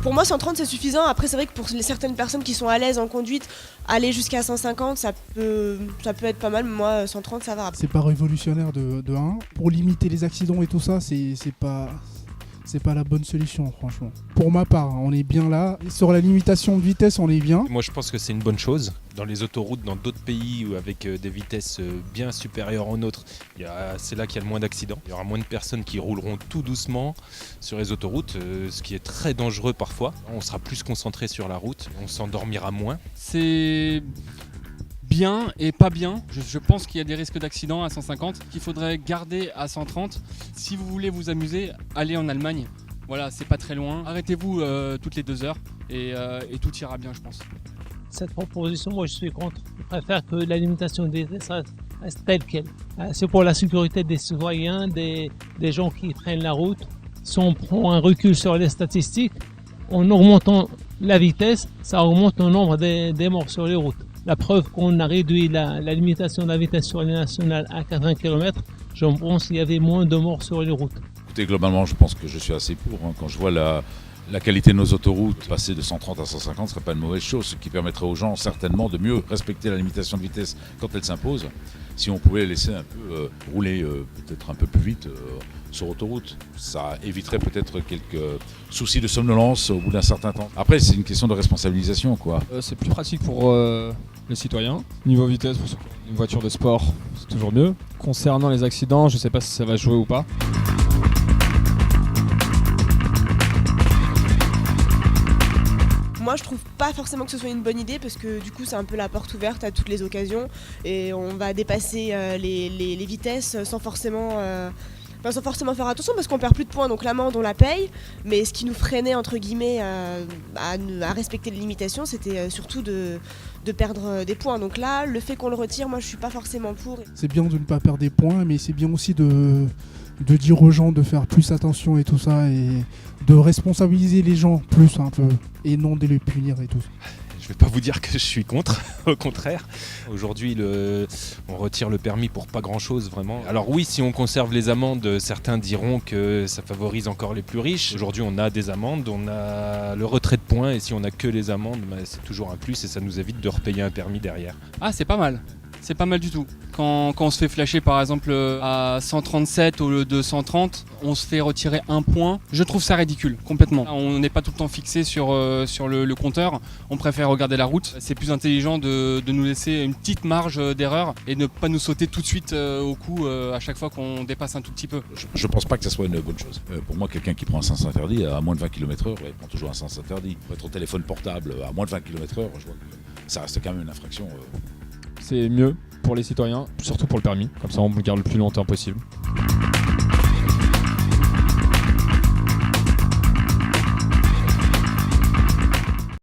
Pour moi 130 c'est suffisant, après c'est vrai que pour certaines personnes qui sont à l'aise en conduite, aller jusqu'à 150 ça peut être pas mal, mais moi 130 ça va. C'est pas révolutionnaire de 1. Pour limiter les accidents et tout ça, c'est pas la bonne solution, franchement. Pour ma part, on est bien là. Sur la limitation de vitesse, on est bien. Moi, je pense que c'est une bonne chose. Dans les autoroutes, dans d'autres pays ou avec des vitesses bien supérieures aux nôtres, c'est là qu'il y a le moins d'accidents. Il y aura moins de personnes qui rouleront tout doucement sur les autoroutes, ce qui est très dangereux parfois. On sera plus concentré sur la route, on s'endormira moins. C'est bien et pas bien. Je pense qu'il y a des risques d'accident à 150 qu'il faudrait garder à 130. Si vous voulez vous amuser, allez en Allemagne. Voilà, c'est pas très loin. Arrêtez-vous toutes les 2 heures et tout ira bien, je pense. Cette proposition, moi je suis contre. Je préfère que la limitation des vitesses reste telle qu'elle. C'est pour la sécurité des citoyens, des gens qui prennent la route. Si on prend un recul sur les statistiques, en augmentant la vitesse, ça augmente le nombre des morts sur les routes. La preuve qu'on a réduit la limitation de la vitesse sur les nationales à 80 km, je pense qu'il y avait moins de morts sur les routes. Écoutez, globalement, je pense que je suis assez pour. Quand je vois la qualité de nos autoroutes, passer de 130 à 150 ne serait pas une mauvaise chose, ce qui permettrait aux gens certainement de mieux respecter la limitation de vitesse quand elle s'impose, si on pouvait laisser un peu rouler peut-être un peu plus vite sur autoroute. Ça éviterait peut-être quelques soucis de somnolence au bout d'un certain temps. Après, c'est une question de responsabilisation, quoi. C'est plus pratique pour les citoyens. Niveau vitesse, pour une voiture de sport, c'est toujours mieux. Concernant les accidents, je ne sais pas si ça va jouer ou pas. Moi je trouve pas forcément que ce soit une bonne idée parce que du coup c'est un peu la porte ouverte à toutes les occasions et on va dépasser les vitesses sans forcément faire attention parce qu'on perd plus de points, donc l'amende on la paye, mais ce qui nous freinait entre guillemets à respecter les limitations, c'était surtout de perdre des points. Donc là, le fait qu'on le retire, moi je suis pas forcément pour. C'est bien de ne pas perdre des points, mais c'est bien aussi de dire aux gens de faire plus attention et tout ça, et de responsabiliser les gens plus un peu, et non de les punir et tout ça. Je ne vais pas vous dire que je suis contre, au contraire. Aujourd'hui, on retire le permis pour pas grand-chose, vraiment. Alors oui, si on conserve les amendes, certains diront que ça favorise encore les plus riches. Aujourd'hui, on a des amendes, on a le retrait de points, et si on n'a que les amendes, c'est toujours un plus, et ça nous évite de repayer un permis derrière. Ah, c'est pas mal. C'est pas mal du tout. Quand on se fait flasher par exemple à 137 au lieu de 130, on se fait retirer 1 point. Je trouve ça ridicule, complètement. On n'est pas tout le temps fixé sur le compteur, on préfère regarder la route. C'est plus intelligent de nous laisser une petite marge d'erreur et ne pas nous sauter tout de suite au cou à chaque fois qu'on dépasse un tout petit peu. Je pense pas que ça soit une bonne chose. Pour moi, quelqu'un qui prend un sens interdit à moins de 20 km/h, il prend toujours un sens interdit. Votre téléphone portable à moins de 20 km/h, je vois que ça reste quand même une infraction. C'est mieux pour les citoyens, surtout pour le permis. Comme ça, on le garde le plus longtemps possible.